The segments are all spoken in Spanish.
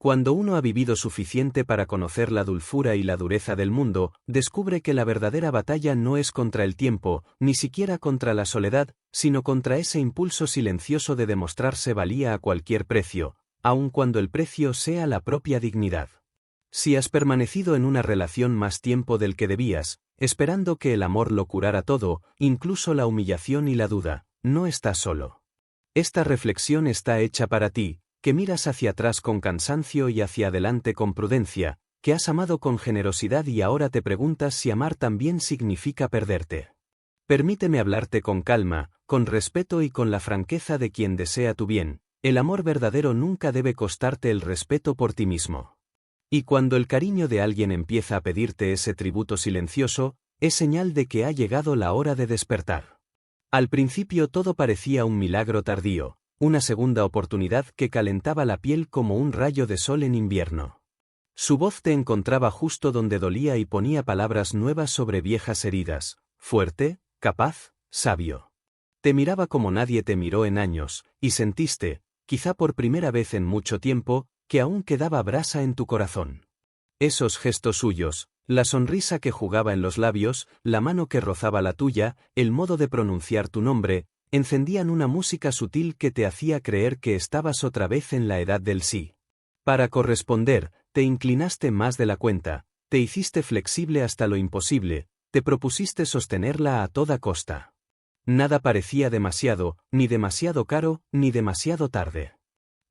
Cuando uno ha vivido suficiente para conocer la dulzura y la dureza del mundo, descubre que la verdadera batalla no es contra el tiempo, ni siquiera contra la soledad, sino contra ese impulso silencioso de demostrarse valía a cualquier precio, aun cuando el precio sea la propia dignidad. Si has permanecido en una relación más tiempo del que debías, esperando que el amor lo curara todo, incluso la humillación y la duda, no estás solo. Esta reflexión está hecha para ti, que miras hacia atrás con cansancio y hacia adelante con prudencia, que has amado con generosidad y ahora te preguntas si amar también significa perderte. Permíteme hablarte con calma, con respeto y con la franqueza de quien desea tu bien. El amor verdadero nunca debe costarte el respeto por ti mismo. Y cuando el cariño de alguien empieza a pedirte ese tributo silencioso, es señal de que ha llegado la hora de despertar. Al principio todo parecía un milagro tardío, una segunda oportunidad que calentaba la piel como un rayo de sol en invierno. Su voz te encontraba justo donde dolía y ponía palabras nuevas sobre viejas heridas, fuerte, capaz, sabio. Te miraba como nadie te miró en años, y sentiste, quizá por primera vez en mucho tiempo, que aún quedaba brasa en tu corazón. Esos gestos suyos, la sonrisa que jugaba en los labios, la mano que rozaba la tuya, el modo de pronunciar tu nombre, encendían una música sutil que te hacía creer que estabas otra vez en la edad del sí. Para corresponder, te inclinaste más de la cuenta, te hiciste flexible hasta lo imposible, te propusiste sostenerla a toda costa. Nada parecía demasiado, ni demasiado caro, ni demasiado tarde.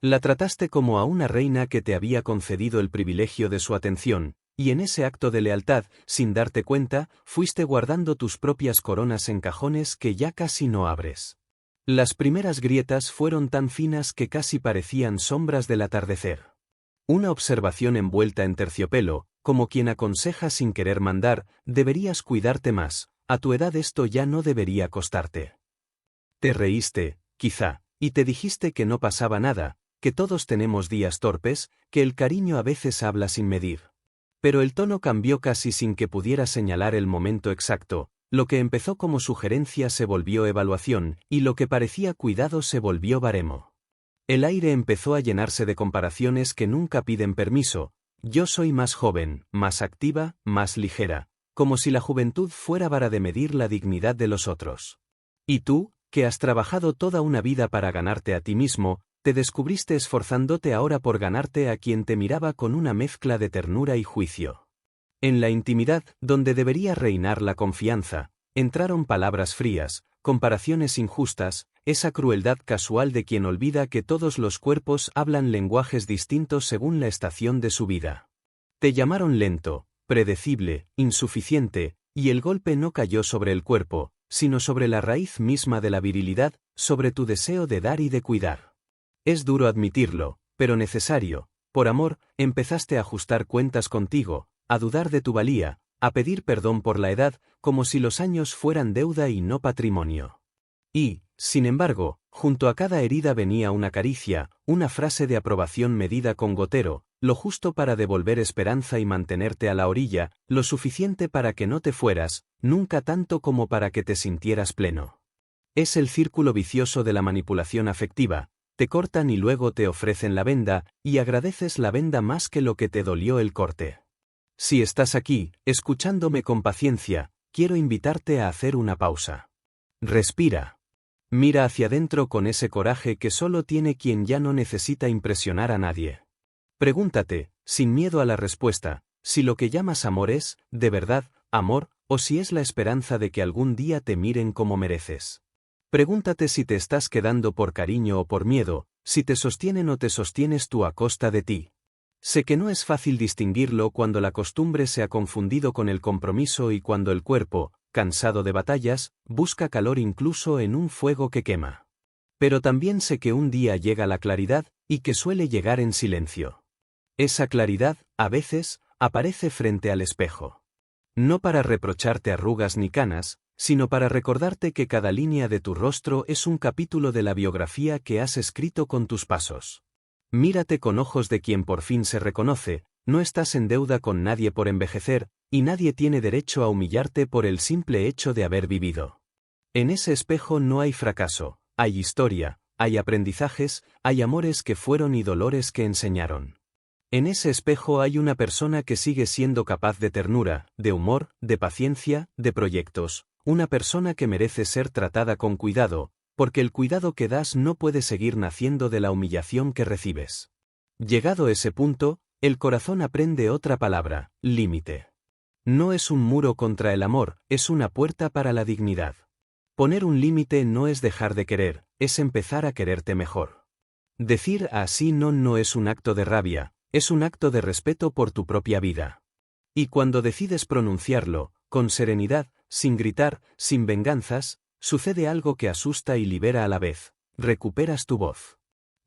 La trataste como a una reina que te había concedido el privilegio de su atención, y en ese acto de lealtad, sin darte cuenta, fuiste guardando tus propias coronas en cajones que ya casi no abres. Las primeras grietas fueron tan finas que casi parecían sombras del atardecer. Una observación envuelta en terciopelo, como quien aconseja sin querer mandar, deberías cuidarte más, a tu edad esto ya no debería costarte. Te reíste, quizá, y te dijiste que no pasaba nada, que todos tenemos días torpes, que el cariño a veces habla sin medir. Pero el tono cambió casi sin que pudiera señalar el momento exacto, lo que empezó como sugerencia se volvió evaluación, y lo que parecía cuidado se volvió baremo. El aire empezó a llenarse de comparaciones que nunca piden permiso. Yo soy más joven, más activa, más ligera, como si la juventud fuera vara de medir la dignidad de los otros. Y tú, que has trabajado toda una vida para ganarte a ti mismo, te descubriste esforzándote ahora por ganarte a quien te miraba con una mezcla de ternura y juicio. En la intimidad, donde debería reinar la confianza, entraron palabras frías, comparaciones injustas, esa crueldad casual de quien olvida que todos los cuerpos hablan lenguajes distintos según la estación de su vida. Te llamaron lento, predecible, insuficiente, y el golpe no cayó sobre el cuerpo, sino sobre la raíz misma de la virilidad, sobre tu deseo de dar y de cuidar. Es duro admitirlo, pero necesario. Por amor, empezaste a ajustar cuentas contigo, a dudar de tu valía, a pedir perdón por la edad, como si los años fueran deuda y no patrimonio. Y, sin embargo, junto a cada herida venía una caricia, una frase de aprobación medida con gotero, lo justo para devolver esperanza y mantenerte a la orilla, lo suficiente para que no te fueras, nunca tanto como para que te sintieras pleno. Es el círculo vicioso de la manipulación afectiva. Te cortan y luego te ofrecen la venda, y agradeces la venda más que lo que te dolió el corte. Si estás aquí, escuchándome con paciencia, quiero invitarte a hacer una pausa. Respira. Mira hacia adentro con ese coraje que solo tiene quien ya no necesita impresionar a nadie. Pregúntate, sin miedo a la respuesta, si lo que llamas amor es, de verdad, amor, o si es la esperanza de que algún día te miren como mereces. Pregúntate si te estás quedando por cariño o por miedo, si te sostienen o te sostienes tú a costa de ti. Sé que no es fácil distinguirlo cuando la costumbre se ha confundido con el compromiso y cuando el cuerpo, cansado de batallas, busca calor incluso en un fuego que quema. Pero también sé que un día llega la claridad, y que suele llegar en silencio. Esa claridad, a veces, aparece frente al espejo. No para reprocharte arrugas ni canas, sino para recordarte que cada línea de tu rostro es un capítulo de la biografía que has escrito con tus pasos. Mírate con ojos de quien por fin se reconoce, no estás en deuda con nadie por envejecer, y nadie tiene derecho a humillarte por el simple hecho de haber vivido. En ese espejo no hay fracaso, hay historia, hay aprendizajes, hay amores que fueron y dolores que enseñaron. En ese espejo hay una persona que sigue siendo capaz de ternura, de humor, de paciencia, de proyectos, una persona que merece ser tratada con cuidado, porque el cuidado que das no puede seguir naciendo de la humillación que recibes. Llegado ese punto, el corazón aprende otra palabra, límite. No es un muro contra el amor, es una puerta para la dignidad. Poner un límite no es dejar de querer, es empezar a quererte mejor. Decir así no es un acto de rabia, es un acto de respeto por tu propia vida. Y cuando decides pronunciarlo, con serenidad, sin gritar, sin venganzas, sucede algo que asusta y libera a la vez. Recuperas tu voz.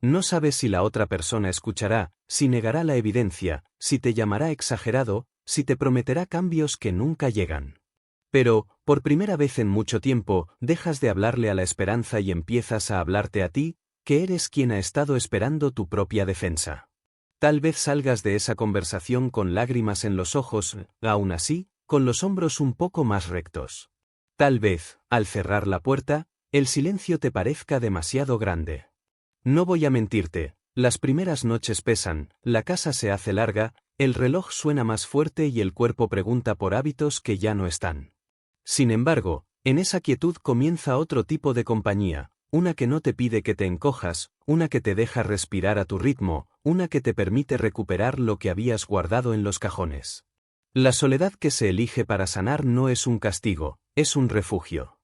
No sabes si la otra persona escuchará, si negará la evidencia, si te llamará exagerado, si te prometerá cambios que nunca llegan. Pero, por primera vez en mucho tiempo, dejas de hablarle a la esperanza y empiezas a hablarte a ti, que eres quien ha estado esperando tu propia defensa. Tal vez salgas de esa conversación con lágrimas en los ojos, aún así, con los hombros un poco más rectos. Tal vez, al cerrar la puerta, el silencio te parezca demasiado grande. No voy a mentirte, las primeras noches pesan, la casa se hace larga, el reloj suena más fuerte y el cuerpo pregunta por hábitos que ya no están. Sin embargo, en esa quietud comienza otro tipo de compañía, una que no te pide que te encojas, una que te deja respirar a tu ritmo, una que te permite recuperar lo que habías guardado en los cajones. La soledad que se elige para sanar no es un castigo, es un refugio.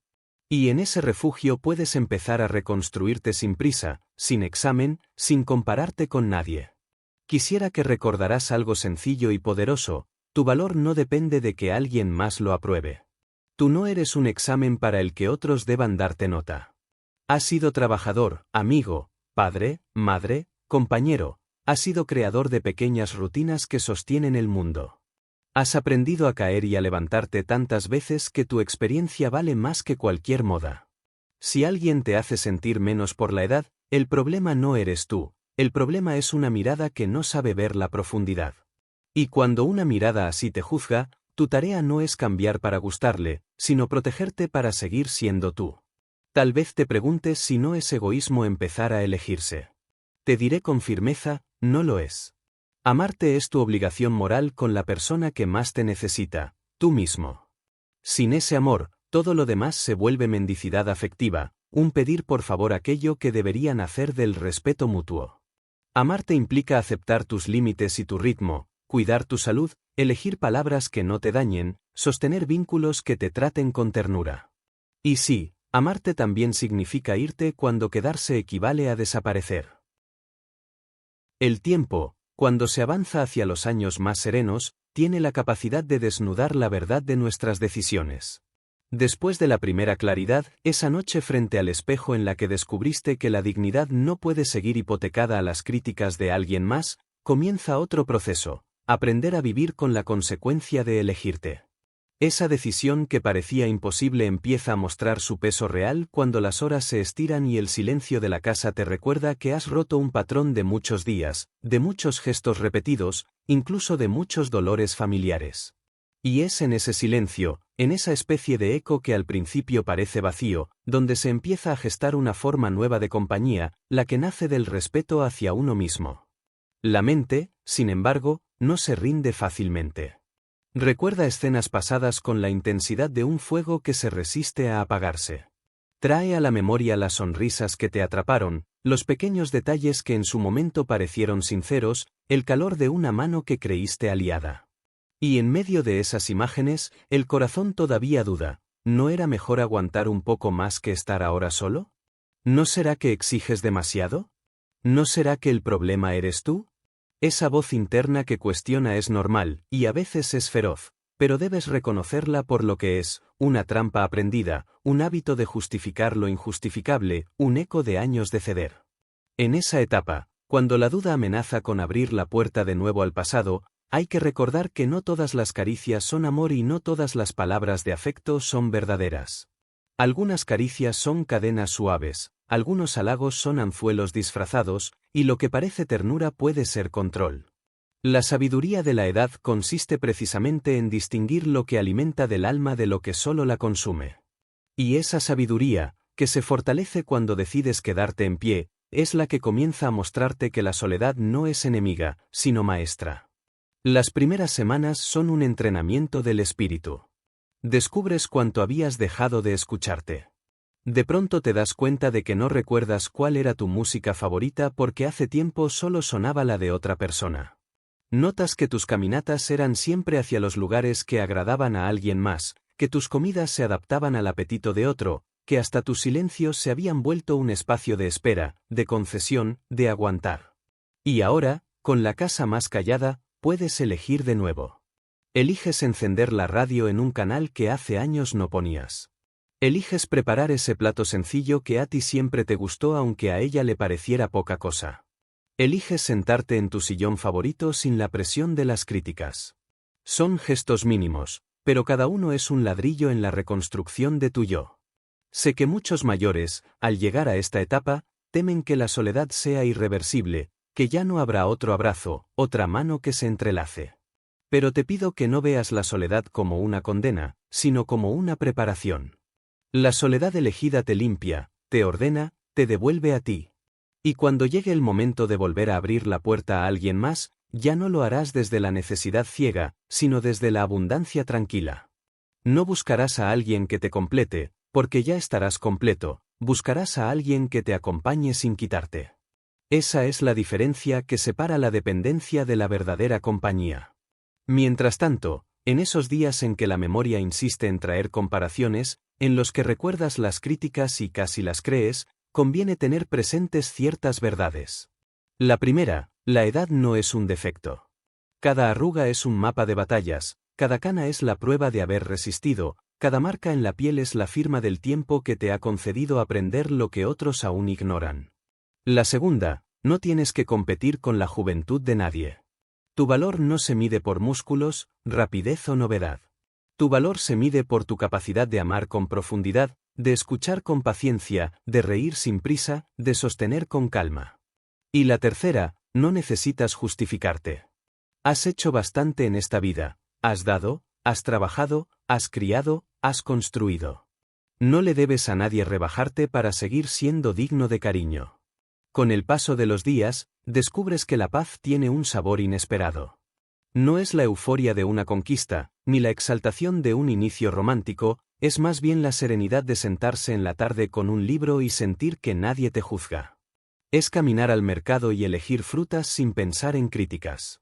Y en ese refugio puedes empezar a reconstruirte sin prisa, sin examen, sin compararte con nadie. Quisiera que recordarás algo sencillo y poderoso, tu valor no depende de que alguien más lo apruebe. Tú no eres un examen para el que otros deban darte nota. Has sido trabajador, amigo, padre, madre, compañero, has sido creador de pequeñas rutinas que sostienen el mundo. Has aprendido a caer y a levantarte tantas veces que tu experiencia vale más que cualquier moda. Si alguien te hace sentir menos por la edad, el problema no eres tú, el problema es una mirada que no sabe ver la profundidad. Y cuando una mirada así te juzga, tu tarea no es cambiar para gustarle, sino protegerte para seguir siendo tú. Tal vez te preguntes si no es egoísmo empezar a elegirse. Te diré con firmeza, no lo es. Amarte es tu obligación moral con la persona que más te necesita, tú mismo. Sin ese amor, todo lo demás se vuelve mendicidad afectiva, un pedir por favor aquello que debería nacer del respeto mutuo. Amarte implica aceptar tus límites y tu ritmo, cuidar tu salud, elegir palabras que no te dañen, sostener vínculos que te traten con ternura. Y sí, amarte también significa irte cuando quedarse equivale a desaparecer. El tiempo, cuando se avanza hacia los años más serenos, tiene la capacidad de desnudar la verdad de nuestras decisiones. Después de la primera claridad, esa noche frente al espejo en la que descubriste que la dignidad no puede seguir hipotecada a las críticas de alguien más, comienza otro proceso, aprender a vivir con la consecuencia de elegirte. Esa decisión que parecía imposible empieza a mostrar su peso real cuando las horas se estiran y el silencio de la casa te recuerda que has roto un patrón de muchos días, de muchos gestos repetidos, incluso de muchos dolores familiares. Y es en ese silencio, en esa especie de eco que al principio parece vacío, donde se empieza a gestar una forma nueva de compañía, la que nace del respeto hacia uno mismo. La mente, sin embargo, no se rinde fácilmente. Recuerda escenas pasadas con la intensidad de un fuego que se resiste a apagarse. Trae a la memoria las sonrisas que te atraparon, los pequeños detalles que en su momento parecieron sinceros, el calor de una mano que creíste aliada. Y en medio de esas imágenes, el corazón todavía duda, ¿no era mejor aguantar un poco más que estar ahora solo? ¿No será que exiges demasiado? ¿No será que el problema eres tú? Esa voz interna que cuestiona es normal, y a veces es feroz, pero debes reconocerla por lo que es, una trampa aprendida, un hábito de justificar lo injustificable, un eco de años de ceder. En esa etapa, cuando la duda amenaza con abrir la puerta de nuevo al pasado, hay que recordar que no todas las caricias son amor y no todas las palabras de afecto son verdaderas. Algunas caricias son cadenas suaves, algunos halagos son anzuelos disfrazados, y lo que parece ternura puede ser control. La sabiduría de la edad consiste precisamente en distinguir lo que alimenta del alma de lo que solo la consume. Y esa sabiduría, que se fortalece cuando decides quedarte en pie, es la que comienza a mostrarte que la soledad no es enemiga, sino maestra. Las primeras semanas son un entrenamiento del espíritu. Descubres cuánto habías dejado de escucharte. De pronto te das cuenta de que no recuerdas cuál era tu música favorita porque hace tiempo solo sonaba la de otra persona. Notas que tus caminatas eran siempre hacia los lugares que agradaban a alguien más, que tus comidas se adaptaban al apetito de otro, que hasta tus silencios se habían vuelto un espacio de espera, de concesión, de aguantar. Y ahora, con la casa más callada, puedes elegir de nuevo. Eliges encender la radio en un canal que hace años no ponías. Eliges preparar ese plato sencillo que a ti siempre te gustó aunque a ella le pareciera poca cosa. Eliges sentarte en tu sillón favorito sin la presión de las críticas. Son gestos mínimos, pero cada uno es un ladrillo en la reconstrucción de tu yo. Sé que muchos mayores, al llegar a esta etapa, temen que la soledad sea irreversible, que ya no habrá otro abrazo, otra mano que se entrelace. Pero te pido que no veas la soledad como una condena, sino como una preparación. La soledad elegida te limpia, te ordena, te devuelve a ti. Y cuando llegue el momento de volver a abrir la puerta a alguien más, ya no lo harás desde la necesidad ciega, sino desde la abundancia tranquila. No buscarás a alguien que te complete, porque ya estarás completo, buscarás a alguien que te acompañe sin quitarte. Esa es la diferencia que separa la dependencia de la verdadera compañía. Mientras tanto, en esos días en que la memoria insiste en traer comparaciones, en los que recuerdas las críticas y casi las crees, conviene tener presentes ciertas verdades. La primera, la edad no es un defecto. Cada arruga es un mapa de batallas, cada cana es la prueba de haber resistido, cada marca en la piel es la firma del tiempo que te ha concedido aprender lo que otros aún ignoran. La segunda, no tienes que competir con la juventud de nadie. Tu valor no se mide por músculos, rapidez o novedad. Tu valor se mide por tu capacidad de amar con profundidad, de escuchar con paciencia, de reír sin prisa, de sostener con calma. Y la tercera, no necesitas justificarte. Has hecho bastante en esta vida, has dado, has trabajado, has criado, has construido. No le debes a nadie rebajarte para seguir siendo digno de cariño. Con el paso de los días, descubres que la paz tiene un sabor inesperado. No es la euforia de una conquista, ni la exaltación de un inicio romántico, es más bien la serenidad de sentarse en la tarde con un libro y sentir que nadie te juzga. Es caminar al mercado y elegir frutas sin pensar en críticas.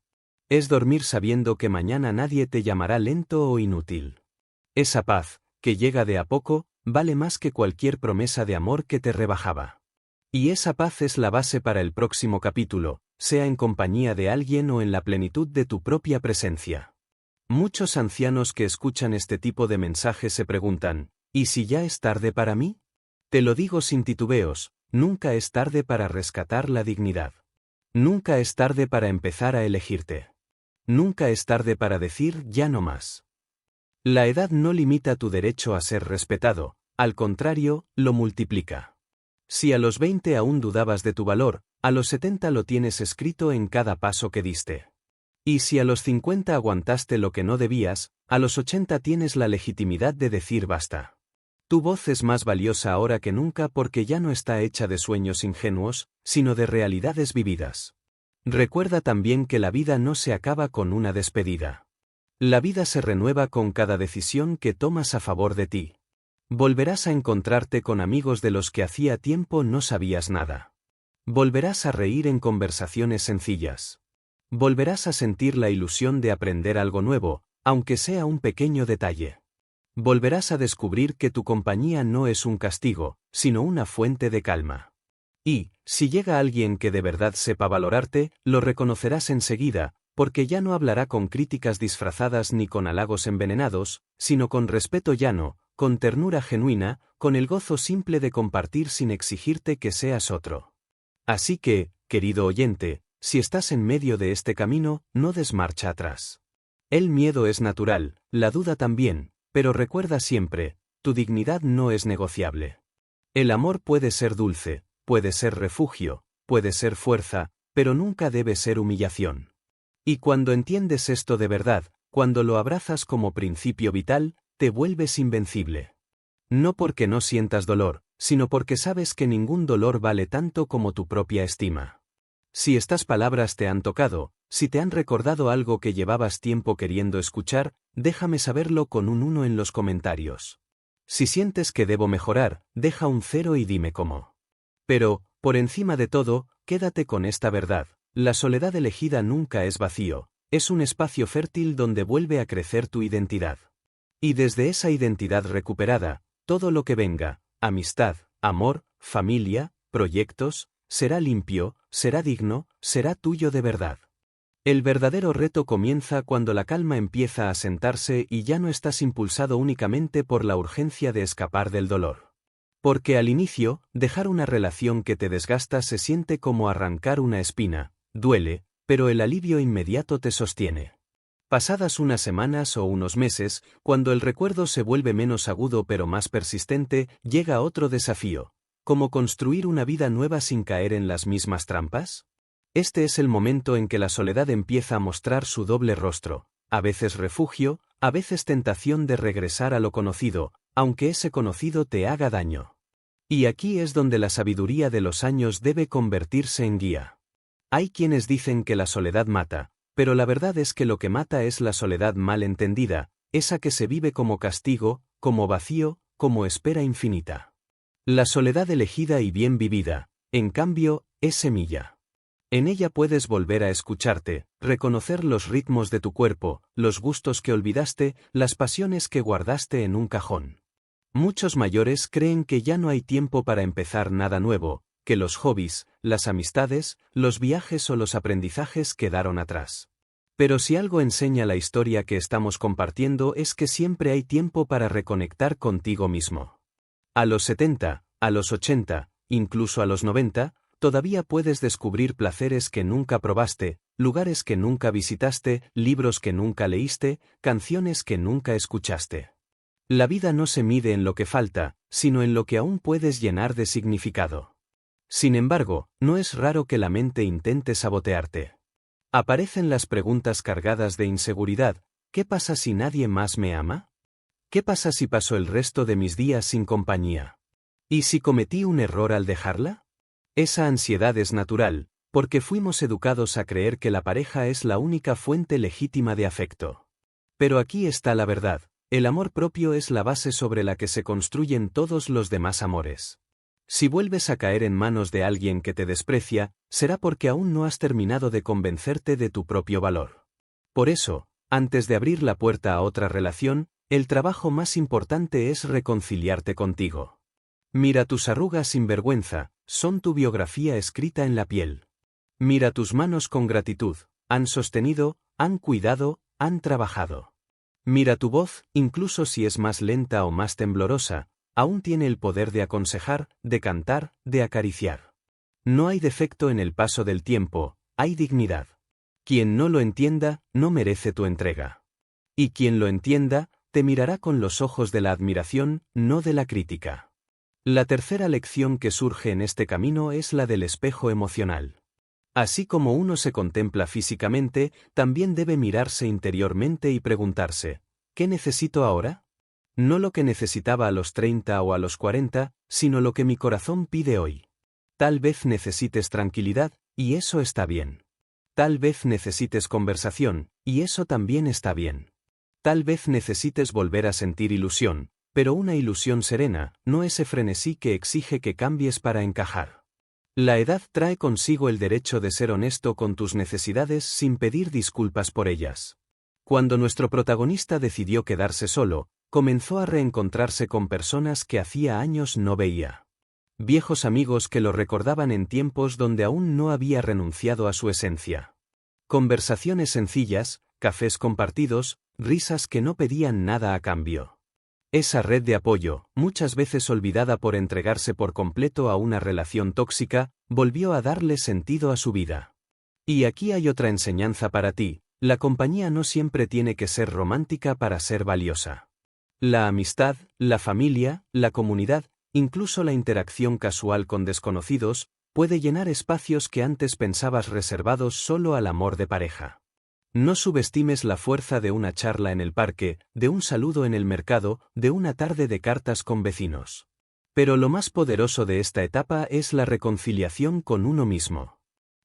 Es dormir sabiendo que mañana nadie te llamará lento o inútil. Esa paz, que llega de a poco, vale más que cualquier promesa de amor que te rebajaba. Y esa paz es la base para el próximo capítulo, sea en compañía de alguien o en la plenitud de tu propia presencia. Muchos ancianos que escuchan este tipo de mensajes se preguntan, ¿y si ya es tarde para mí? Te lo digo sin titubeos, nunca es tarde para rescatar la dignidad. Nunca es tarde para empezar a elegirte. Nunca es tarde para decir ya no más. La edad no limita tu derecho a ser respetado, al contrario, lo multiplica. Si a los 20 aún dudabas de tu valor, a los 70 lo tienes escrito en cada paso que diste. Y si a los 50 aguantaste lo que no debías, a los 80 tienes la legitimidad de decir basta. Tu voz es más valiosa ahora que nunca porque ya no está hecha de sueños ingenuos, sino de realidades vividas. Recuerda también que la vida no se acaba con una despedida. La vida se renueva con cada decisión que tomas a favor de ti. Volverás a encontrarte con amigos de los que hacía tiempo no sabías nada. Volverás a reír en conversaciones sencillas. Volverás a sentir la ilusión de aprender algo nuevo, aunque sea un pequeño detalle. Volverás a descubrir que tu compañía no es un castigo, sino una fuente de calma. Y, si llega alguien que de verdad sepa valorarte, lo reconocerás enseguida, porque ya no hablará con críticas disfrazadas ni con halagos envenenados, sino con respeto llano, con ternura genuina, con el gozo simple de compartir sin exigirte que seas otro. Así que, querido oyente, si estás en medio de este camino, no des marcha atrás. El miedo es natural, la duda también, pero recuerda siempre, tu dignidad no es negociable. El amor puede ser dulce, puede ser refugio, puede ser fuerza, pero nunca debe ser humillación. Y cuando entiendes esto de verdad, cuando lo abrazas como principio vital, te vuelves invencible. No porque no sientas dolor, sino porque sabes que ningún dolor vale tanto como tu propia estima. Si estas palabras te han tocado, si te han recordado algo que llevabas tiempo queriendo escuchar, déjame saberlo con un 1 en los comentarios. Si sientes que debo mejorar, deja un 0 y dime cómo. Pero, por encima de todo, quédate con esta verdad: la soledad elegida nunca es vacío, es un espacio fértil donde vuelve a crecer tu identidad. Y desde esa identidad recuperada, todo lo que venga, amistad, amor, familia, proyectos, será limpio, será digno, será tuyo de verdad. El verdadero reto comienza cuando la calma empieza a sentarse y ya no estás impulsado únicamente por la urgencia de escapar del dolor. Porque al inicio, dejar una relación que te desgasta se siente como arrancar una espina, duele, pero el alivio inmediato te sostiene. Pasadas unas semanas o unos meses, cuando el recuerdo se vuelve menos agudo pero más persistente, llega otro desafío: ¿cómo construir una vida nueva sin caer en las mismas trampas? Este es el momento en que la soledad empieza a mostrar su doble rostro, a veces refugio, a veces tentación de regresar a lo conocido, aunque ese conocido te haga daño. Y aquí es donde la sabiduría de los años debe convertirse en guía. Hay quienes dicen que la soledad mata, pero la verdad es que lo que mata es la soledad mal entendida, esa que se vive como castigo, como vacío, como espera infinita. La soledad elegida y bien vivida, en cambio, es semilla. En ella puedes volver a escucharte, reconocer los ritmos de tu cuerpo, los gustos que olvidaste, las pasiones que guardaste en un cajón. Muchos mayores creen que ya no hay tiempo para empezar nada nuevo, que los hobbies, las amistades, los viajes o los aprendizajes quedaron atrás. Pero si algo enseña la historia que estamos compartiendo es que siempre hay tiempo para reconectar contigo mismo. A los 70, a los 80, incluso a los 90, todavía puedes descubrir placeres que nunca probaste, lugares que nunca visitaste, libros que nunca leíste, canciones que nunca escuchaste. La vida no se mide en lo que falta, sino en lo que aún puedes llenar de significado. Sin embargo, no es raro que la mente intente sabotearte. Aparecen las preguntas cargadas de inseguridad: ¿qué pasa si nadie más me ama? ¿Qué pasa si paso el resto de mis días sin compañía? ¿Y si cometí un error al dejarla? Esa ansiedad es natural, porque fuimos educados a creer que la pareja es la única fuente legítima de afecto. Pero aquí está la verdad: el amor propio es la base sobre la que se construyen todos los demás amores. Si vuelves a caer en manos de alguien que te desprecia, será porque aún no has terminado de convencerte de tu propio valor. Por eso, antes de abrir la puerta a otra relación, el trabajo más importante es reconciliarte contigo. Mira tus arrugas sin vergüenza, son tu biografía escrita en la piel. Mira tus manos con gratitud, han sostenido, han cuidado, han trabajado. Mira tu voz, incluso si es más lenta o más temblorosa, aún tiene el poder de aconsejar, de cantar, de acariciar. No hay defecto en el paso del tiempo, hay dignidad. Quien no lo entienda, no merece tu entrega. Y quien lo entienda, te mirará con los ojos de la admiración, no de la crítica. La tercera lección que surge en este camino es la del espejo emocional. Así como uno se contempla físicamente, también debe mirarse interiormente y preguntarse: ¿qué necesito ahora? No lo que necesitaba a los 30 o a los 40, sino lo que mi corazón pide hoy. Tal vez necesites tranquilidad, y eso está bien. Tal vez necesites conversación, y eso también está bien. Tal vez necesites volver a sentir ilusión, pero una ilusión serena, no ese frenesí que exige que cambies para encajar. La edad trae consigo el derecho de ser honesto con tus necesidades sin pedir disculpas por ellas. Cuando nuestro protagonista decidió quedarse solo, comenzó a reencontrarse con personas que hacía años no veía. Viejos amigos que lo recordaban en tiempos donde aún no había renunciado a su esencia. Conversaciones sencillas, cafés compartidos, risas que no pedían nada a cambio. Esa red de apoyo, muchas veces olvidada por entregarse por completo a una relación tóxica, volvió a darle sentido a su vida. Y aquí hay otra enseñanza para ti: la compañía no siempre tiene que ser romántica para ser valiosa. La amistad, la familia, la comunidad, incluso la interacción casual con desconocidos, puede llenar espacios que antes pensabas reservados solo al amor de pareja. No subestimes la fuerza de una charla en el parque, de un saludo en el mercado, de una tarde de cartas con vecinos. Pero lo más poderoso de esta etapa es la reconciliación con uno mismo.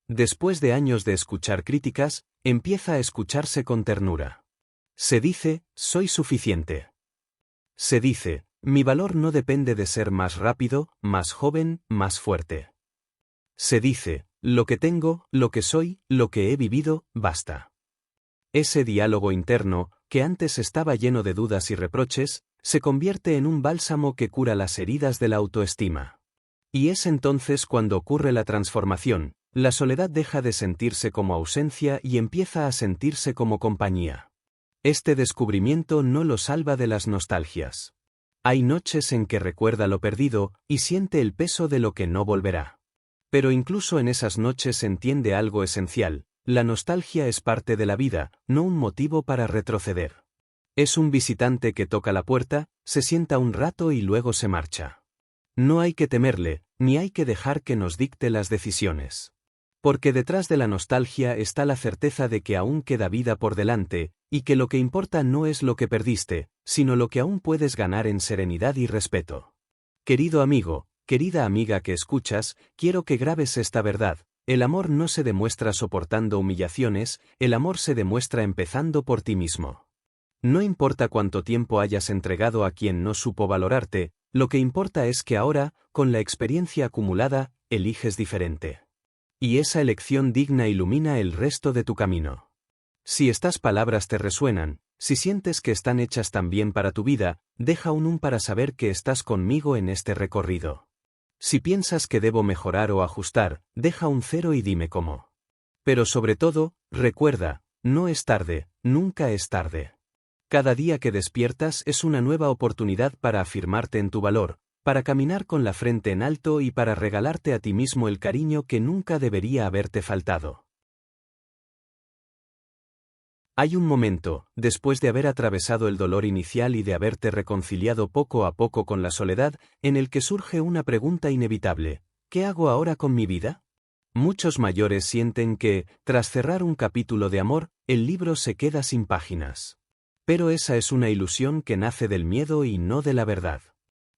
Después de años de escuchar críticas, empieza a escucharse con ternura. Se dice, soy suficiente. Se dice, mi valor no depende de ser más rápido, más joven, más fuerte. Se dice, lo que tengo, lo que soy, lo que he vivido, basta. Ese diálogo interno, que antes estaba lleno de dudas y reproches, se convierte en un bálsamo que cura las heridas de la autoestima. Y es entonces cuando ocurre la transformación, la soledad deja de sentirse como ausencia y empieza a sentirse como compañía. Este descubrimiento no lo salva de las nostalgias. Hay noches en que recuerda lo perdido y siente el peso de lo que no volverá. Pero incluso en esas noches entiende algo esencial: la nostalgia es parte de la vida, no un motivo para retroceder. Es un visitante que toca la puerta, se sienta un rato y luego se marcha. No hay que temerle, ni hay que dejar que nos dicte las decisiones. Porque detrás de la nostalgia está la certeza de que aún queda vida por delante, y que lo que importa no es lo que perdiste, sino lo que aún puedes ganar en serenidad y respeto. Querido amigo, querida amiga que escuchas, quiero que grabes esta verdad: el amor no se demuestra soportando humillaciones, el amor se demuestra empezando por ti mismo. No importa cuánto tiempo hayas entregado a quien no supo valorarte, lo que importa es que ahora, con la experiencia acumulada, eliges diferente. Y esa elección digna ilumina el resto de tu camino. Si estas palabras te resuenan, si sientes que están hechas también para tu vida, deja un para saber que estás conmigo en este recorrido. Si piensas que debo mejorar o ajustar, deja un 0 y dime cómo. Pero sobre todo, recuerda, no es tarde, nunca es tarde. Cada día que despiertas es una nueva oportunidad para afirmarte en tu valor, para caminar con la frente en alto y para regalarte a ti mismo el cariño que nunca debería haberte faltado. Hay un momento, después de haber atravesado el dolor inicial y de haberte reconciliado poco a poco con la soledad, en el que surge una pregunta inevitable: ¿qué hago ahora con mi vida? Muchos mayores sienten que, tras cerrar un capítulo de amor, el libro se queda sin páginas. Pero esa es una ilusión que nace del miedo y no de la verdad.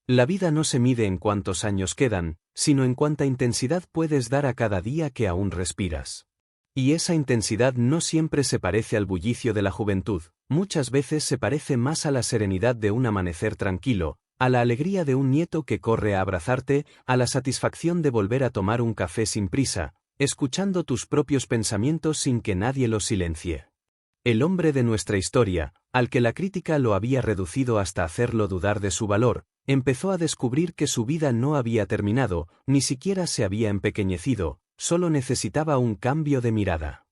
La vida no se mide en cuántos años quedan, sino en cuánta intensidad puedes dar a cada día que aún respiras. Y esa intensidad no siempre se parece al bullicio de la juventud, muchas veces se parece más a la serenidad de un amanecer tranquilo, a la alegría de un nieto que corre a abrazarte, a la satisfacción de volver a tomar un café sin prisa, escuchando tus propios pensamientos sin que nadie los silencie. El hombre de nuestra historia, al que la crítica lo había reducido hasta hacerlo dudar de su valor, empezó a descubrir que su vida no había terminado, ni siquiera se había empequeñecido, solo necesitaba un cambio de mirada.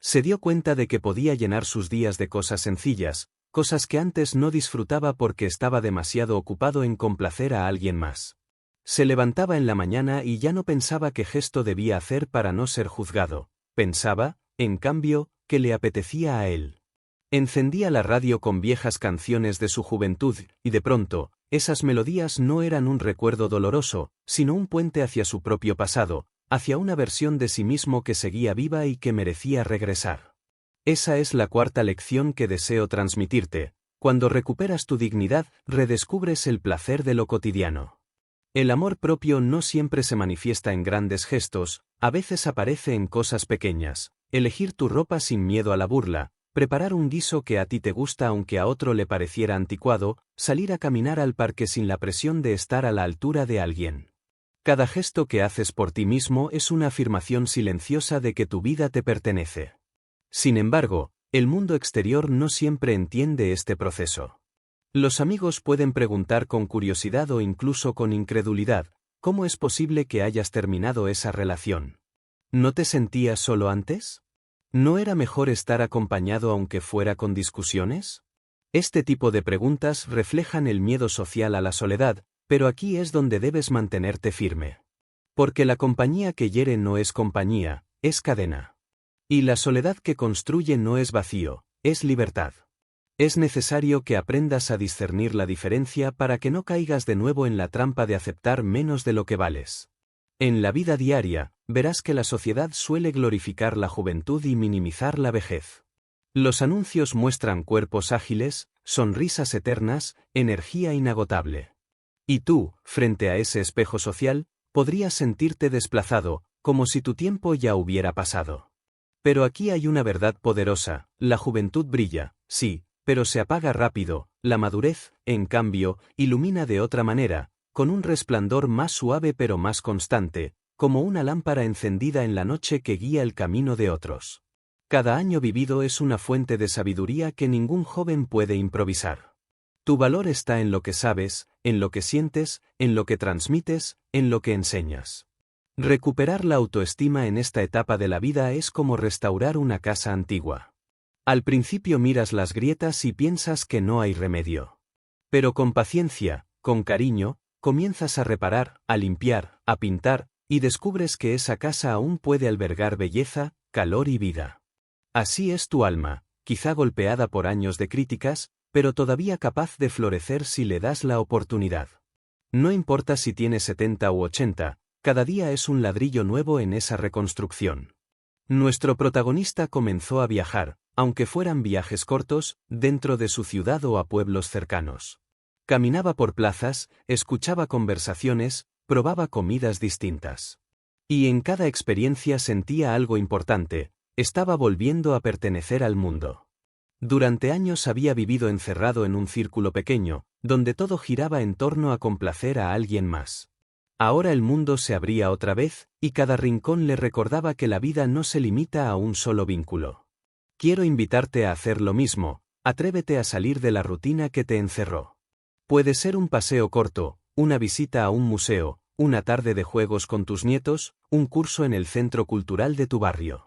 Se dio cuenta de que podía llenar sus días de cosas sencillas, cosas que antes no disfrutaba porque estaba demasiado ocupado en complacer a alguien más. Se levantaba en la mañana y ya no pensaba qué gesto debía hacer para no ser juzgado, pensaba, en cambio, que le apetecía a él. Encendía la radio con viejas canciones de su juventud, y de pronto, esas melodías no eran un recuerdo doloroso, sino un puente hacia su propio pasado, hacia una versión de sí mismo que seguía viva y que merecía regresar. Esa es la cuarta lección que deseo transmitirte: cuando recuperas tu dignidad, redescubres el placer de lo cotidiano. El amor propio no siempre se manifiesta en grandes gestos, a veces aparece en cosas pequeñas: elegir tu ropa sin miedo a la burla, preparar un guiso que a ti te gusta aunque a otro le pareciera anticuado, salir a caminar al parque sin la presión de estar a la altura de alguien. Cada gesto que haces por ti mismo es una afirmación silenciosa de que tu vida te pertenece. Sin embargo, el mundo exterior no siempre entiende este proceso. Los amigos pueden preguntar con curiosidad o incluso con incredulidad: ¿cómo es posible que hayas terminado esa relación? ¿No te sentías solo antes? ¿No era mejor estar acompañado aunque fuera con discusiones? Este tipo de preguntas reflejan el miedo social a la soledad, pero aquí es donde debes mantenerte firme. Porque la compañía que hiere no es compañía, es cadena. Y la soledad que construye no es vacío, es libertad. Es necesario que aprendas a discernir la diferencia para que no caigas de nuevo en la trampa de aceptar menos de lo que vales. En la vida diaria, verás que la sociedad suele glorificar la juventud y minimizar la vejez. Los anuncios muestran cuerpos ágiles, sonrisas eternas, energía inagotable. Y tú, frente a ese espejo social, podrías sentirte desplazado, como si tu tiempo ya hubiera pasado. Pero aquí hay una verdad poderosa: la juventud brilla, sí, pero se apaga rápido. La madurez, en cambio, ilumina de otra manera, con un resplandor más suave pero más constante, como una lámpara encendida en la noche que guía el camino de otros. Cada año vivido es una fuente de sabiduría que ningún joven puede improvisar. Tu valor está en lo que sabes, en lo que sientes, en lo que transmites, en lo que enseñas. Recuperar la autoestima en esta etapa de la vida es como restaurar una casa antigua. Al principio miras las grietas y piensas que no hay remedio. Pero con paciencia, con cariño, comienzas a reparar, a limpiar, a pintar, y descubres que esa casa aún puede albergar belleza, calor y vida. Así es tu alma, quizá golpeada por años de críticas, pero todavía capaz de florecer si le das la oportunidad. No importa si tienes 70 u 80, cada día es un ladrillo nuevo en esa reconstrucción. Nuestro protagonista comenzó a viajar, aunque fueran viajes cortos, dentro de su ciudad o a pueblos cercanos. Caminaba por plazas, escuchaba conversaciones, probaba comidas distintas. Y en cada experiencia sentía algo importante: estaba volviendo a pertenecer al mundo. Durante años había vivido encerrado en un círculo pequeño, donde todo giraba en torno a complacer a alguien más. Ahora el mundo se abría otra vez, y cada rincón le recordaba que la vida no se limita a un solo vínculo. Quiero invitarte a hacer lo mismo: atrévete a salir de la rutina que te encerró. Puede ser un paseo corto, una visita a un museo, una tarde de juegos con tus nietos, un curso en el centro cultural de tu barrio.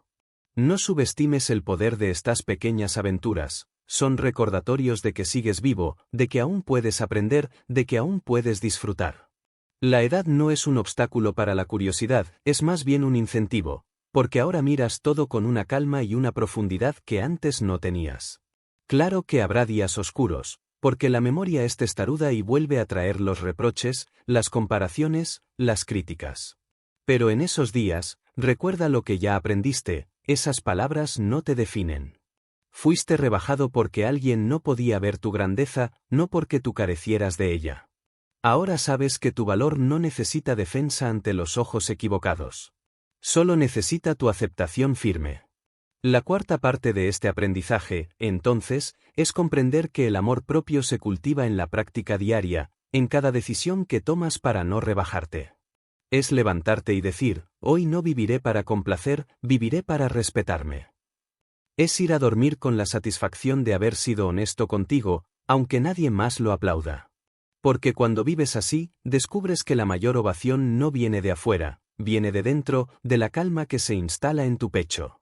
No subestimes el poder de estas pequeñas aventuras: son recordatorios de que sigues vivo, de que aún puedes aprender, de que aún puedes disfrutar. La edad no es un obstáculo para la curiosidad, es más bien un incentivo, porque ahora miras todo con una calma y una profundidad que antes no tenías. Claro que habrá días oscuros, porque la memoria es testaruda y vuelve a traer los reproches, las comparaciones, las críticas. Pero en esos días, recuerda lo que ya aprendiste: esas palabras no te definen. Fuiste rebajado porque alguien no podía ver tu grandeza, no porque tú carecieras de ella. Ahora sabes que tu valor no necesita defensa ante los ojos equivocados. Solo necesita tu aceptación firme. La cuarta parte de este aprendizaje, entonces, es comprender que el amor propio se cultiva en la práctica diaria, en cada decisión que tomas para no rebajarte. Es levantarte y decir: hoy no viviré para complacer, viviré para respetarme. Es ir a dormir con la satisfacción de haber sido honesto contigo, aunque nadie más lo aplauda. Porque cuando vives así, descubres que la mayor ovación no viene de afuera, viene de dentro, de la calma que se instala en tu pecho.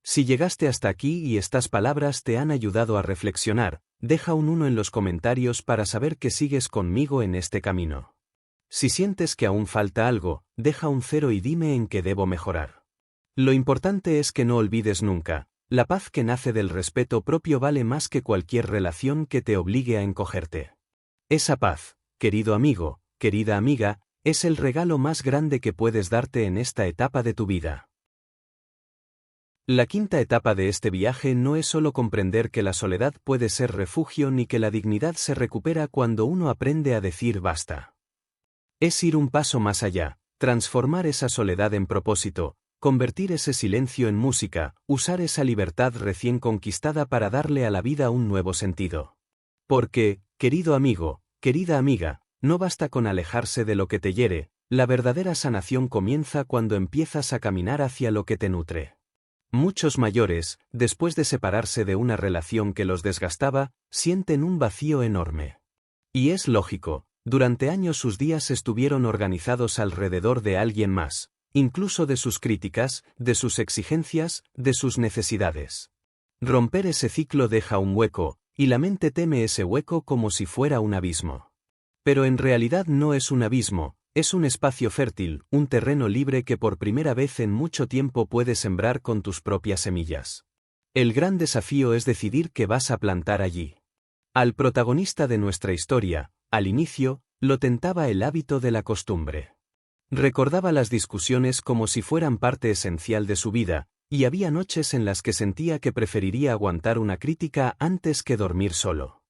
Si llegaste hasta aquí y estas palabras te han ayudado a reflexionar, deja un 1 en los comentarios para saber que sigues conmigo en este camino. Si sientes que aún falta algo, deja un 0 y dime en qué debo mejorar. Lo importante es que no olvides nunca: la paz que nace del respeto propio vale más que cualquier relación que te obligue a encogerte. Esa paz, querido amigo, querida amiga, es el regalo más grande que puedes darte en esta etapa de tu vida. La quinta etapa de este viaje no es solo comprender que la soledad puede ser refugio ni que la dignidad se recupera cuando uno aprende a decir basta. Es ir un paso más allá, transformar esa soledad en propósito, convertir ese silencio en música, usar esa libertad recién conquistada para darle a la vida un nuevo sentido. Porque, querido amigo, querida amiga, no basta con alejarse de lo que te hiere: la verdadera sanación comienza cuando empiezas a caminar hacia lo que te nutre. Muchos mayores, después de separarse de una relación que los desgastaba, sienten un vacío enorme. Y es lógico: durante años sus días estuvieron organizados alrededor de alguien más, incluso de sus críticas, de sus exigencias, de sus necesidades. Romper ese ciclo deja un hueco, y la mente teme ese hueco como si fuera un abismo. Pero en realidad no es un abismo, es un espacio fértil, un terreno libre que por primera vez en mucho tiempo puedes sembrar con tus propias semillas. El gran desafío es decidir qué vas a plantar allí. Al protagonista de nuestra historia, al inicio, lo tentaba el hábito de la costumbre. Recordaba las discusiones como si fueran parte esencial de su vida, y había noches en las que sentía que preferiría aguantar una crítica antes que dormir solo.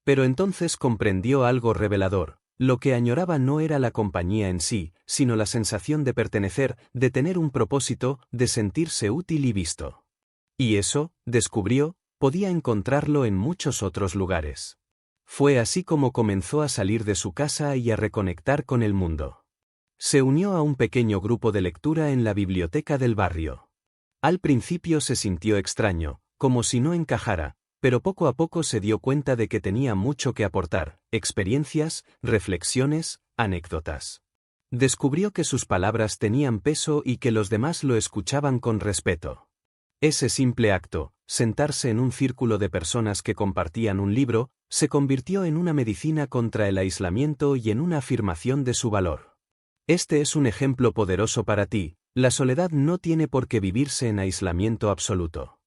Pero entonces comprendió algo revelador: Lo que añoraba no era la compañía en sí, sino la sensación de pertenecer, de tener un propósito, de sentirse útil y visto. Y eso, descubrió, podía encontrarlo en muchos otros lugares. Fue así como comenzó a salir de su casa y a reconectar con el mundo. Se unió a un pequeño grupo de lectura en la biblioteca del barrio. Al principio se sintió extraño, como si no encajara, pero poco a poco se dio cuenta de que tenía mucho que aportar, experiencias, reflexiones, anécdotas. Descubrió que sus palabras tenían peso y que los demás lo escuchaban con respeto. Ese simple acto, sentarse en un círculo de personas que compartían un libro, se convirtió en una medicina contra el aislamiento y en una afirmación de su valor. Este es un ejemplo poderoso para ti. La soledad no tiene por qué vivirse en aislamiento absoluto.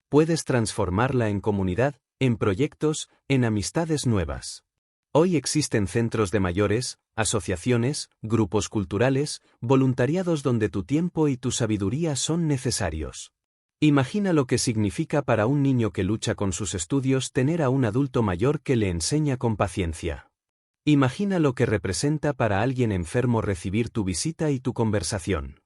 Puedes transformarla en comunidad, en proyectos, en amistades nuevas. Hoy existen centros de mayores, asociaciones, grupos culturales, voluntariados donde tu tiempo y tu sabiduría son necesarios. Imagina lo que significa para un niño que lucha con sus estudios tener a un adulto mayor que le enseña con paciencia. Imagina lo que representa para alguien enfermo recibir tu visita y tu conversación.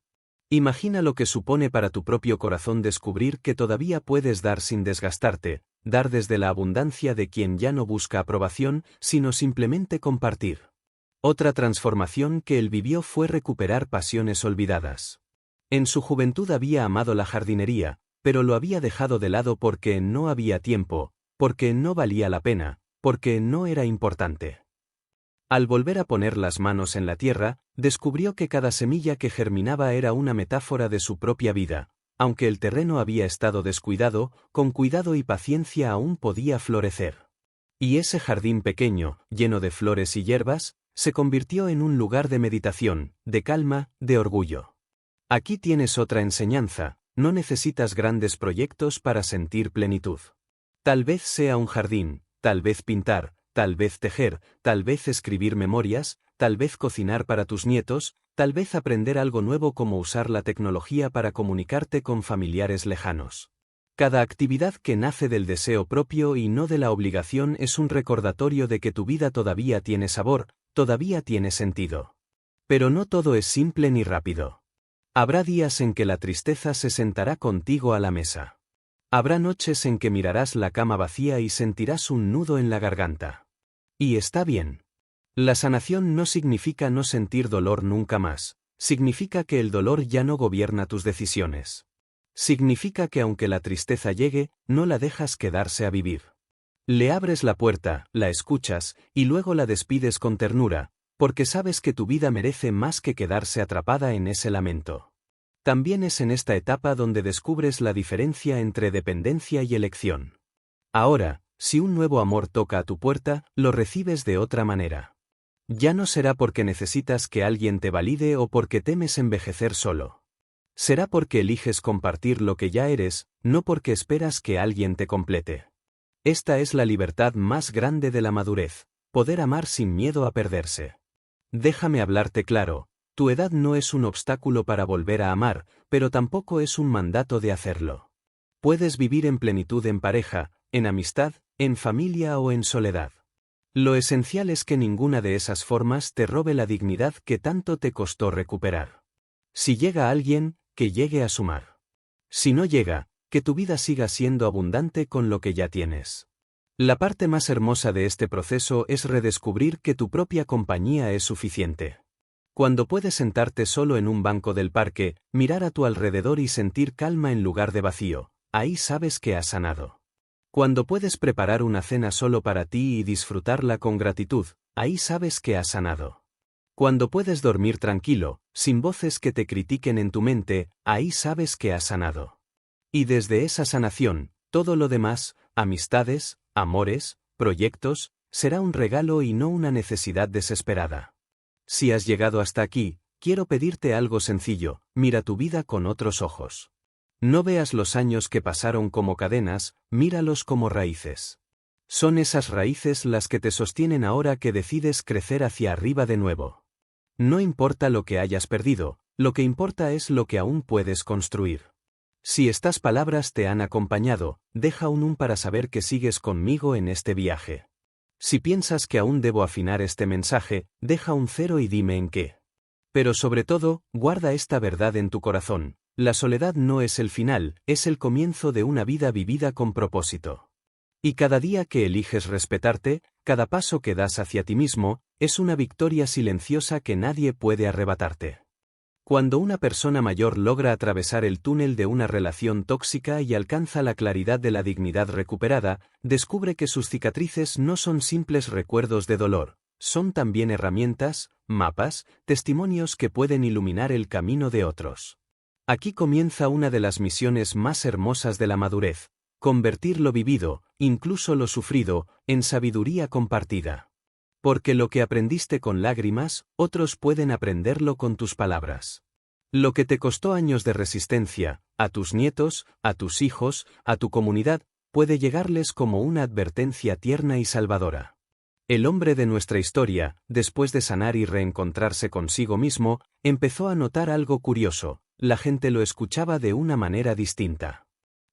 Imagina lo que supone para tu propio corazón descubrir que todavía puedes dar sin desgastarte, dar desde la abundancia de quien ya no busca aprobación, sino simplemente compartir. Otra transformación que él vivió fue recuperar pasiones olvidadas. En su juventud había amado la jardinería, pero lo había dejado de lado porque no había tiempo, porque no valía la pena, porque no era importante. Al volver a poner las manos en la tierra, descubrió que cada semilla que germinaba era una metáfora de su propia vida. Aunque el terreno había estado descuidado, con cuidado y paciencia aún podía florecer. Y ese jardín pequeño, lleno de flores y hierbas, se convirtió en un lugar de meditación, de calma, de orgullo. Aquí tienes otra enseñanza: no necesitas grandes proyectos para sentir plenitud. Tal vez sea un jardín, tal vez pintar, tal vez tejer, tal vez escribir memorias, tal vez cocinar para tus nietos, tal vez aprender algo nuevo como usar la tecnología para comunicarte con familiares lejanos. Cada actividad que nace del deseo propio y no de la obligación es un recordatorio de que tu vida todavía tiene sabor, todavía tiene sentido. Pero no todo es simple ni rápido. Habrá días en que la tristeza se sentará contigo a la mesa. Habrá noches en que mirarás la cama vacía y sentirás un nudo en la garganta. Y está bien. La sanación no significa no sentir dolor nunca más, significa que el dolor ya no gobierna tus decisiones. Significa que aunque la tristeza llegue, no la dejas quedarse a vivir. Le abres la puerta, la escuchas, y luego la despides con ternura, porque sabes que tu vida merece más que quedarse atrapada en ese lamento. También es en esta etapa donde descubres la diferencia entre dependencia y elección. Ahora, si un nuevo amor toca a tu puerta, lo recibes de otra manera. Ya no será porque necesitas que alguien te valide o porque temes envejecer solo. Será porque eliges compartir lo que ya eres, no porque esperas que alguien te complete. Esta es la libertad más grande de la madurez, poder amar sin miedo a perderse. Déjame hablarte claro, tu edad no es un obstáculo para volver a amar, pero tampoco es un mandato de hacerlo. Puedes vivir en plenitud en pareja, en amistad, en familia o en soledad. Lo esencial es que ninguna de esas formas te robe la dignidad que tanto te costó recuperar. Si llega alguien, que llegue a sumar. Si no llega, que tu vida siga siendo abundante con lo que ya tienes. La parte más hermosa de este proceso es redescubrir que tu propia compañía es suficiente. Cuando puedes sentarte solo en un banco del parque, mirar a tu alrededor y sentir calma en lugar de vacío, ahí sabes que has sanado. Cuando puedes preparar una cena solo para ti y disfrutarla con gratitud, ahí sabes que has sanado. Cuando puedes dormir tranquilo, sin voces que te critiquen en tu mente, ahí sabes que has sanado. Y desde esa sanación, todo lo demás, amistades, amores, proyectos, será un regalo y no una necesidad desesperada. Si has llegado hasta aquí, quiero pedirte algo sencillo: mira tu vida con otros ojos. No veas los años que pasaron como cadenas, míralos como raíces. Son esas raíces las que te sostienen ahora que decides crecer hacia arriba de nuevo. No importa lo que hayas perdido, lo que importa es lo que aún puedes construir. Si estas palabras te han acompañado, deja un para saber que sigues conmigo en este viaje. Si piensas que aún debo afinar este mensaje, deja un 0 y dime en qué. Pero sobre todo, guarda esta verdad en tu corazón: la soledad no es el final, es el comienzo de una vida vivida con propósito. Y cada día que eliges respetarte, cada paso que das hacia ti mismo, es una victoria silenciosa que nadie puede arrebatarte. Cuando una persona mayor logra atravesar el túnel de una relación tóxica y alcanza la claridad de la dignidad recuperada, descubre que sus cicatrices no son simples recuerdos de dolor, son también herramientas, mapas, testimonios que pueden iluminar el camino de otros. Aquí comienza una de las misiones más hermosas de la madurez: convertir lo vivido, incluso lo sufrido, en sabiduría compartida. Porque lo que aprendiste con lágrimas, otros pueden aprenderlo con tus palabras. Lo que te costó años de resistencia, a tus nietos, a tus hijos, a tu comunidad, puede llegarles como una advertencia tierna y salvadora. El hombre de nuestra historia, después de sanar y reencontrarse consigo mismo, empezó a notar algo curioso: la gente lo escuchaba de una manera distinta.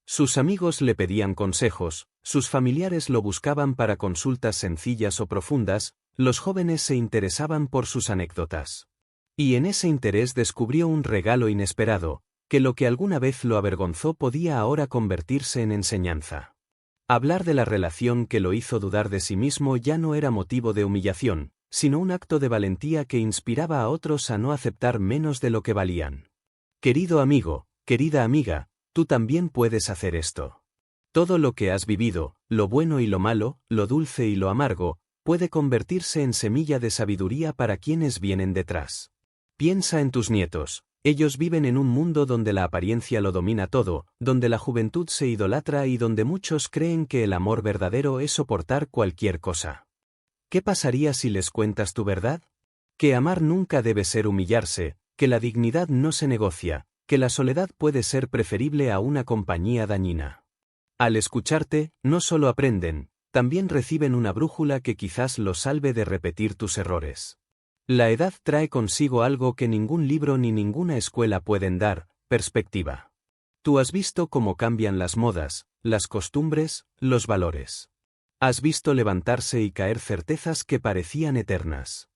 Sus amigos le pedían consejos, sus familiares lo buscaban para consultas sencillas o profundas, los jóvenes se interesaban por sus anécdotas. Y en ese interés descubrió un regalo inesperado: que lo que alguna vez lo avergonzó podía ahora convertirse en enseñanza. Hablar de la relación que lo hizo dudar de sí mismo ya no era motivo de humillación, sino un acto de valentía que inspiraba a otros a no aceptar menos de lo que valían. Querido amigo, querida amiga, tú también puedes hacer esto. Todo lo que has vivido, lo bueno y lo malo, lo dulce y lo amargo, puede convertirse en semilla de sabiduría para quienes vienen detrás. Piensa en tus nietos: ellos viven en un mundo donde la apariencia lo domina todo, donde la juventud se idolatra y donde muchos creen que el amor verdadero es soportar cualquier cosa. ¿Qué pasaría si les cuentas tu verdad? Que amar nunca debe ser humillarse, que la dignidad no se negocia, que la soledad puede ser preferible a una compañía dañina. Al escucharte, no solo aprenden, también reciben una brújula que quizás los salve de repetir tus errores. La edad trae consigo algo que ningún libro ni ninguna escuela pueden dar: perspectiva. Tú has visto cómo cambian las modas, las costumbres, los valores. Has visto levantarse y caer certezas que parecían eternas.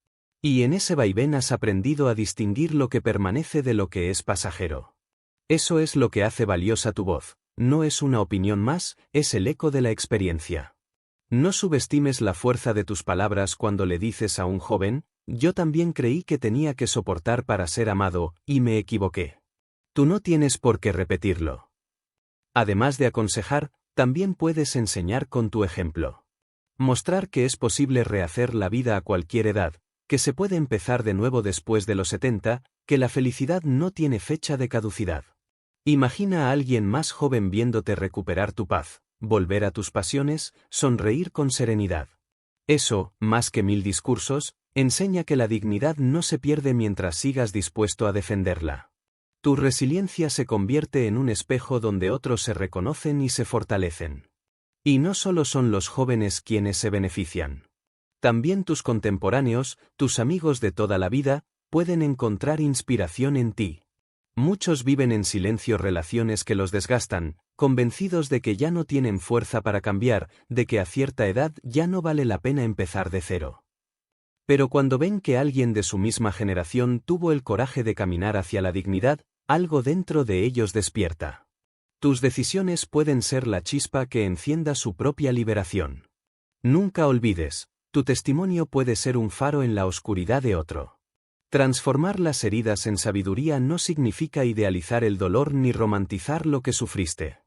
Y en ese vaivén has aprendido a distinguir lo que permanece de lo que es pasajero. Eso es lo que hace valiosa tu voz: no es una opinión más, es el eco de la experiencia. No subestimes la fuerza de tus palabras cuando le dices a un joven: yo también creí que tenía que soportar para ser amado, y me equivoqué. Tú no tienes por qué repetirlo. Además de aconsejar, también puedes enseñar con tu ejemplo. Mostrar que es posible rehacer la vida a cualquier edad, que se puede empezar de nuevo después de los 70, que la felicidad no tiene fecha de caducidad. Imagina a alguien más joven viéndote recuperar tu paz, volver a tus pasiones, sonreír con serenidad. Eso, más que 1000 discursos, enseña que la dignidad no se pierde mientras sigas dispuesto a defenderla. Tu resiliencia se convierte en un espejo donde otros se reconocen y se fortalecen. Y no solo son los jóvenes quienes se benefician. También tus contemporáneos, tus amigos de toda la vida, pueden encontrar inspiración en ti. Muchos viven en silencio relaciones que los desgastan, convencidos de que ya no tienen fuerza para cambiar, de que a cierta edad ya no vale la pena empezar de cero. Pero cuando ven que alguien de su misma generación tuvo el coraje de caminar hacia la dignidad, algo dentro de ellos despierta. Tus decisiones pueden ser la chispa que encienda su propia liberación. Nunca olvides: tu testimonio puede ser un faro en la oscuridad de otro. Transformar las heridas en sabiduría no significa idealizar el dolor ni romantizar lo que sufriste.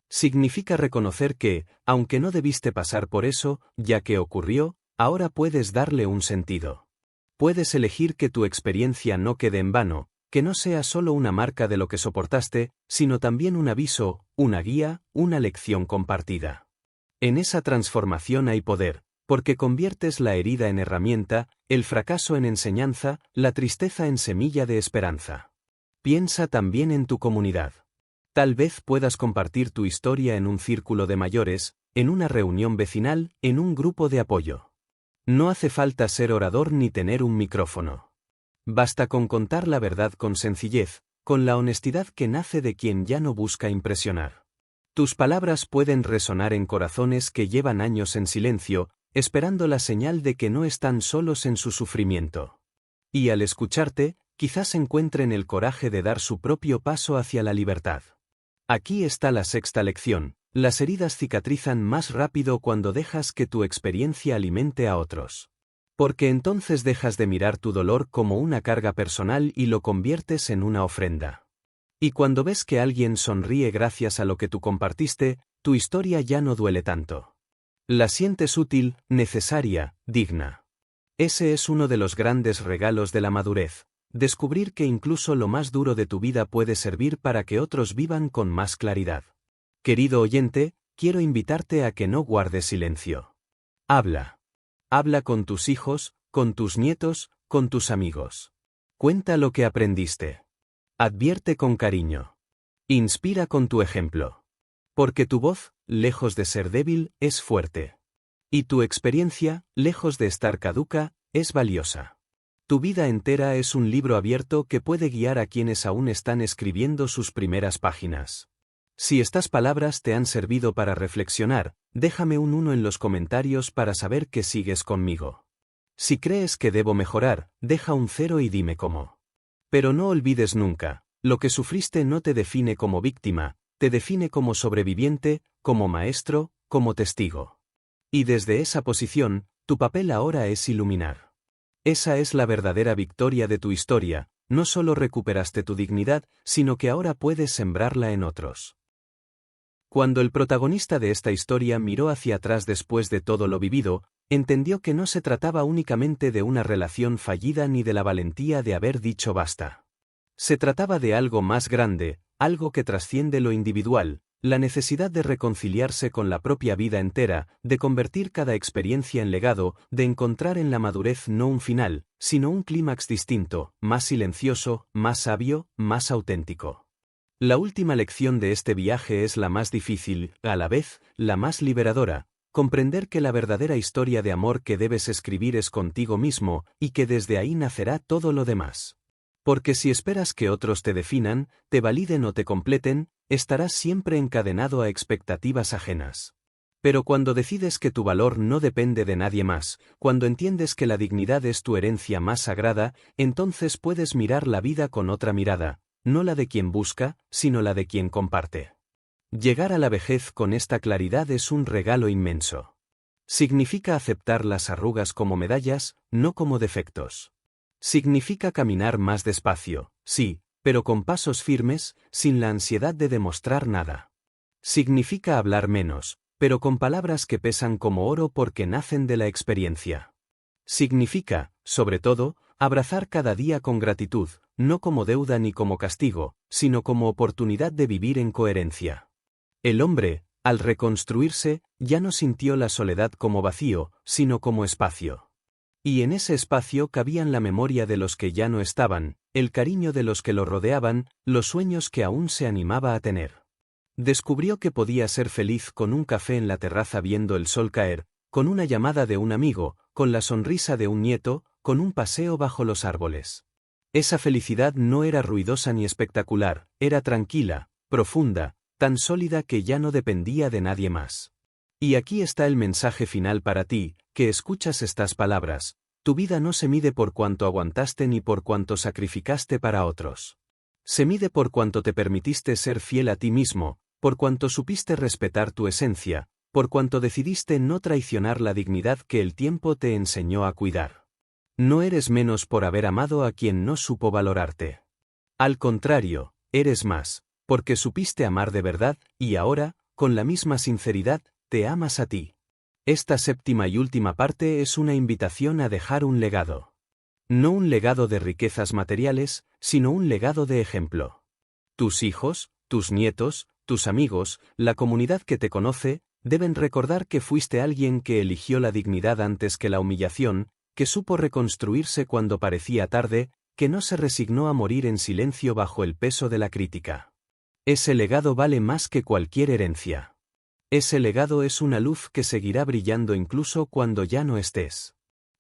Significa reconocer que, aunque no debiste pasar por eso, ya que ocurrió, ahora puedes darle un sentido. Puedes elegir que tu experiencia no quede en vano, que no sea solo una marca de lo que soportaste, sino también un aviso, una guía, una lección compartida. En esa transformación hay poder, porque conviertes la herida en herramienta, el fracaso en enseñanza, la tristeza en semilla de esperanza. Piensa también en tu comunidad. Tal vez puedas compartir tu historia en un círculo de mayores, en una reunión vecinal, en un grupo de apoyo. No hace falta ser orador ni tener un micrófono. Basta con contar la verdad con sencillez, con la honestidad que nace de quien ya no busca impresionar. Tus palabras pueden resonar en corazones que llevan años en silencio, esperando la señal de que no están solos en su sufrimiento. Y al escucharte, quizás encuentren el coraje de dar su propio paso hacia la libertad. Aquí está la sexta lección: las heridas cicatrizan más rápido cuando dejas que tu experiencia alimente a otros. Porque entonces dejas de mirar tu dolor como una carga personal y lo conviertes en una ofrenda. Y cuando ves que alguien sonríe gracias a lo que tú compartiste, tu historia ya no duele tanto. La sientes útil, necesaria, digna. Ese es uno de los grandes regalos de la madurez: descubrir que incluso lo más duro de tu vida puede servir para que otros vivan con más claridad. Querido oyente, quiero invitarte a que no guardes silencio. Habla. Habla con tus hijos, con tus nietos, con tus amigos. Cuenta lo que aprendiste. Advierte con cariño. Inspira con tu ejemplo. Porque tu voz, lejos de ser débil, es fuerte. Y tu experiencia, lejos de estar caduca, es valiosa. Tu vida entera es un libro abierto que puede guiar a quienes aún están escribiendo sus primeras páginas. Si estas palabras te han servido para reflexionar, déjame un 1 en los comentarios para saber que sigues conmigo. Si crees que debo mejorar, deja un 0 y dime cómo. Pero no olvides nunca: lo que sufriste no te define como víctima, te define como sobreviviente, como maestro, como testigo. Y desde esa posición, tu papel ahora es iluminar. Esa es la verdadera victoria de tu historia: no solo recuperaste tu dignidad, sino que ahora puedes sembrarla en otros. Cuando el protagonista de esta historia miró hacia atrás después de todo lo vivido, entendió que no se trataba únicamente de una relación fallida ni de la valentía de haber dicho basta. Se trataba de algo más grande, algo que trasciende lo individual: la necesidad de reconciliarse con la propia vida entera, de convertir cada experiencia en legado, de encontrar en la madurez no un final, sino un clímax distinto, más silencioso, más sabio, más auténtico. La última lección de este viaje es la más difícil, a la vez, la más liberadora: comprender que la verdadera historia de amor que debes escribir es contigo mismo, y que desde ahí nacerá todo lo demás. Porque si esperas que otros te definan, te validen o te completen, estarás siempre encadenado a expectativas ajenas. Pero cuando decides que tu valor no depende de nadie más, cuando entiendes que la dignidad es tu herencia más sagrada, entonces puedes mirar la vida con otra mirada: no la de quien busca, sino la de quien comparte. Llegar a la vejez con esta claridad es un regalo inmenso. Significa aceptar las arrugas como medallas, no como defectos. Significa caminar más despacio, sí, pero con pasos firmes, sin la ansiedad de demostrar nada. Significa hablar menos, pero con palabras que pesan como oro porque nacen de la experiencia. Significa, sobre todo, abrazar cada día con gratitud, no como deuda ni como castigo, sino como oportunidad de vivir en coherencia. El hombre, al reconstruirse, ya no sintió la soledad como vacío, sino como espacio. Y en ese espacio cabían la memoria de los que ya no estaban, el cariño de los que lo rodeaban, los sueños que aún se animaba a tener. Descubrió que podía ser feliz con un café en la terraza viendo el sol caer, con una llamada de un amigo, con la sonrisa de un nieto, con un paseo bajo los árboles. Esa felicidad no era ruidosa ni espectacular, era tranquila, profunda, tan sólida que ya no dependía de nadie más. Y aquí está el mensaje final para ti, que escuchas estas palabras: tu vida no se mide por cuánto aguantaste ni por cuánto sacrificaste para otros. Se mide por cuánto te permitiste ser fiel a ti mismo, por cuánto supiste respetar tu esencia, por cuánto decidiste no traicionar la dignidad que el tiempo te enseñó a cuidar. No eres menos por haber amado a quien no supo valorarte. Al contrario, eres más, porque supiste amar de verdad, y ahora, con la misma sinceridad, te amas a ti. Esta séptima y última parte es una invitación a dejar un legado. No un legado de riquezas materiales, sino un legado de ejemplo. Tus hijos, tus nietos, tus amigos, la comunidad que te conoce, deben recordar que fuiste alguien que eligió la dignidad antes que la humillación, que supo reconstruirse cuando parecía tarde, que no se resignó a morir en silencio bajo el peso de la crítica. Ese legado vale más que cualquier herencia. Ese legado es una luz que seguirá brillando incluso cuando ya no estés.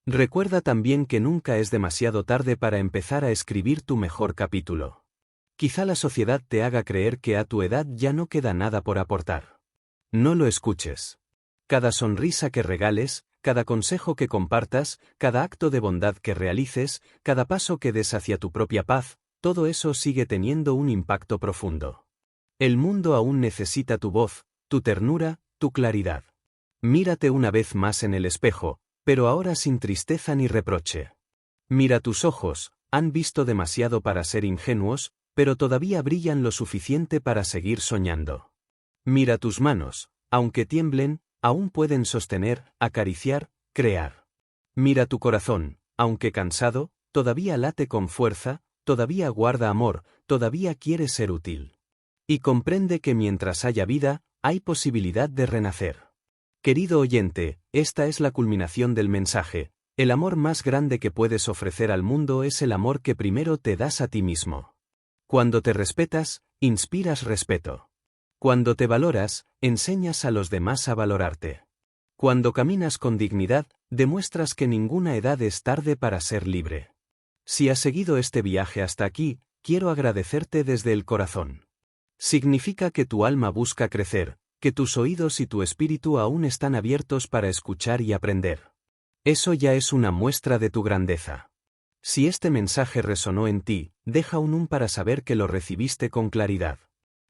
Recuerda también que nunca es demasiado tarde para empezar a escribir tu mejor capítulo. Quizá la sociedad te haga creer que a tu edad ya no queda nada por aportar. No lo escuches. Cada sonrisa que regales, cada consejo que compartas, cada acto de bondad que realices, cada paso que des hacia tu propia paz, todo eso sigue teniendo un impacto profundo. El mundo aún necesita tu voz, tu ternura, tu claridad. Mírate una vez más en el espejo, pero ahora sin tristeza ni reproche. Mira tus ojos, han visto demasiado para ser ingenuos, pero todavía brillan lo suficiente para seguir soñando. Mira tus manos, aunque tiemblen, aún pueden sostener, acariciar, crear. Mira tu corazón, aunque cansado, todavía late con fuerza, todavía guarda amor, todavía quiere ser útil. Y comprende que mientras haya vida, hay posibilidad de renacer. Querido oyente, esta es la culminación del mensaje. El amor más grande que puedes ofrecer al mundo es el amor que primero te das a ti mismo. Cuando te respetas, inspiras respeto. Cuando te valoras, enseñas a los demás a valorarte. Cuando caminas con dignidad, demuestras que ninguna edad es tarde para ser libre. Si has seguido este viaje hasta aquí, quiero agradecerte desde el corazón. Significa que tu alma busca crecer, que tus oídos y tu espíritu aún están abiertos para escuchar y aprender. Eso ya es una muestra de tu grandeza. Si este mensaje resonó en ti, deja un para saber que lo recibiste con claridad.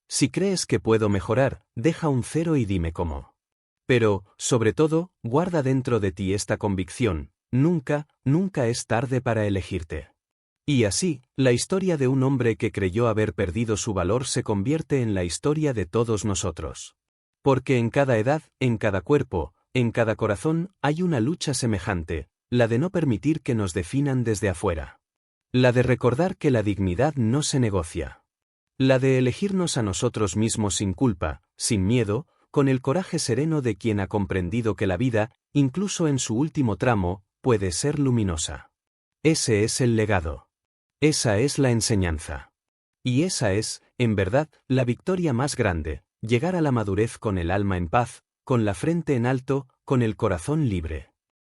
Si crees que puedo mejorar, deja un 0 y dime cómo. Pero, sobre todo, guarda dentro de ti esta convicción: nunca, nunca es tarde para elegirte. Y así, la historia de un hombre que creyó haber perdido su valor se convierte en la historia de todos nosotros. Porque en cada edad, en cada cuerpo, en cada corazón, hay una lucha semejante, la de no permitir que nos definan desde afuera. La de recordar que la dignidad no se negocia. La de elegirnos a nosotros mismos sin culpa, sin miedo, con el coraje sereno de quien ha comprendido que la vida, incluso en su último tramo, puede ser luminosa. Ese es el legado. Esa es la enseñanza. Y esa es, en verdad, la victoria más grande: llegar a la madurez con el alma en paz, con la frente en alto, con el corazón libre.